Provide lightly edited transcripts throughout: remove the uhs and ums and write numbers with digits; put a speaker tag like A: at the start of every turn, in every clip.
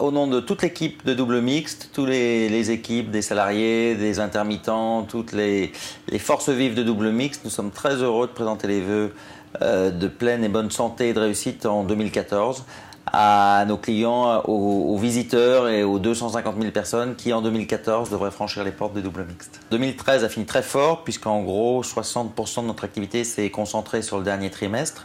A: Au nom de toute l'équipe de double mixte, toutes les équipes, des salariés, des intermittents, toutes les forces vives de double mixte, nous sommes très heureux de présenter les vœux de pleine et bonne santé et de réussite en 2014 à nos clients, aux visiteurs et aux 250 000 personnes qui en 2014 devraient franchir les portes des double mixtes. 2013 a fini très fort puisqu'en gros 60% de notre activité s'est concentrée sur le dernier trimestre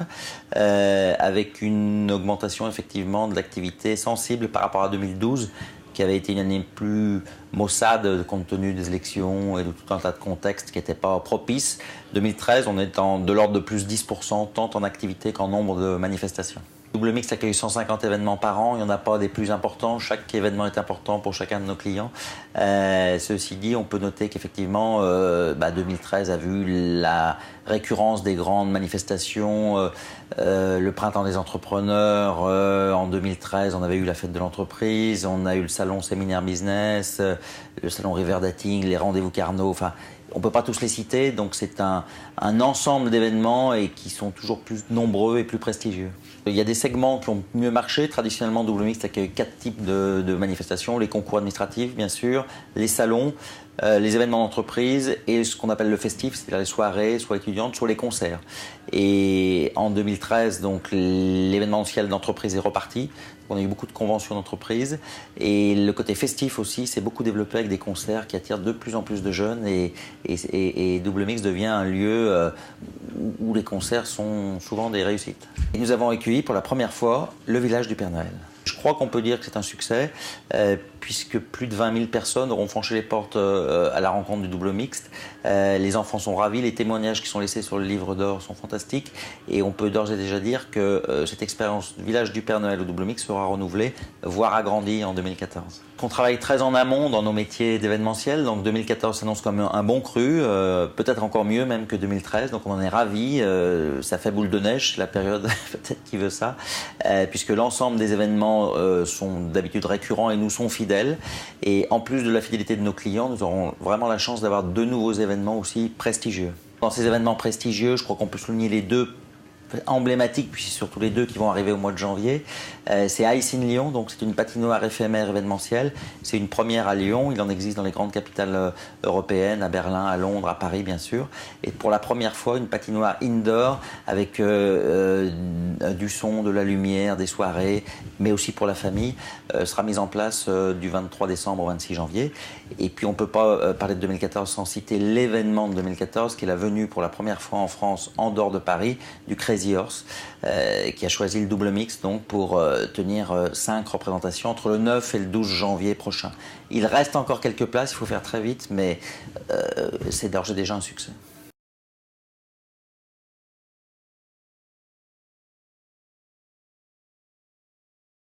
A: avec une augmentation effectivement de l'activité sensible par rapport à 2012 qui avait été une année plus maussade compte tenu des élections et de tout un tas de contextes qui n'étaient pas propices. 2013, on est de l'ordre de plus 10% tant en activité qu'en nombre de manifestations. Double Mixte accueille 150 événements par an, il n'y en a pas des plus importants, chaque événement est important pour chacun de nos clients. Ceci dit, on peut noter qu'effectivement 2013 a vu la récurrence des grandes manifestations, le printemps des entrepreneurs, en 2013 on avait eu la fête de l'entreprise, on a eu le salon séminaire business, le salon River Dating, les rendez-vous Carnot, enfin on ne peut pas tous les citer, donc c'est un ensemble d'événements et qui sont toujours plus nombreux et plus prestigieux. Il y a des segments qui ont mieux marché. Traditionnellement, Double Mixte accueille 4 types de manifestations. Les concours administratifs, bien sûr, les salons, les événements d'entreprise et ce qu'on appelle le festif, c'est-à-dire les soirées, soit étudiantes, soit les concerts. Et en 2013, donc, l'événementiel d'entreprise est reparti. On a eu beaucoup de conventions d'entreprise. Et le côté festif aussi s'est beaucoup développé avec des concerts qui attirent de plus en plus de jeunes. Et Double Mixte devient un lieu où les concerts sont souvent des réussites. Et nous avons accueilli pour la première fois le village du Père Noël. Je crois qu'on peut dire que c'est un succès puisque plus de 20 000 personnes auront franchi les portes à la rencontre du Double Mixte. Les enfants sont ravis, les témoignages qui sont laissés sur le livre d'or sont fantastiques et on peut d'ores et déjà dire que cette expérience du village du Père Noël au Double Mixte sera renouvelée, voire agrandie en 2014. On travaille très en amont dans nos métiers d'événementiel, donc 2014 s'annonce comme un bon cru, peut-être encore mieux même que 2013, donc on en est ravis, ça fait boule de neige, la période peut-être qui veut ça, puisque l'ensemble des événements sont d'habitude récurrents et nous sont fidèles, et en plus de la fidélité de nos clients, nous aurons vraiment la chance d'avoir de nouveaux événements aussi prestigieux. Dans ces événements prestigieux, je crois qu'on peut souligner les deux emblématiques, puis surtout les deux qui vont arriver au mois de janvier. C'est Ice in Lyon, donc c'est une patinoire éphémère événementielle. C'est une première à Lyon, il en existe dans les grandes capitales européennes, à Berlin, à Londres, à Paris bien sûr. Et pour la première fois, une patinoire indoor avec du son, de la lumière, des soirées, mais aussi pour la famille, sera mise en place du 23 décembre au 26 janvier. Et puis on ne peut pas parler de 2014 sans citer l'événement de 2014, qui est la venue pour la première fois en France, en dehors de Paris, du Crazy Horse, qui a choisi le Double Mixte donc pour tenir 5 représentations entre le 9 et le 12 janvier prochain. Il reste encore quelques places, il faut faire très vite, mais c'est d'ores et déjà un succès.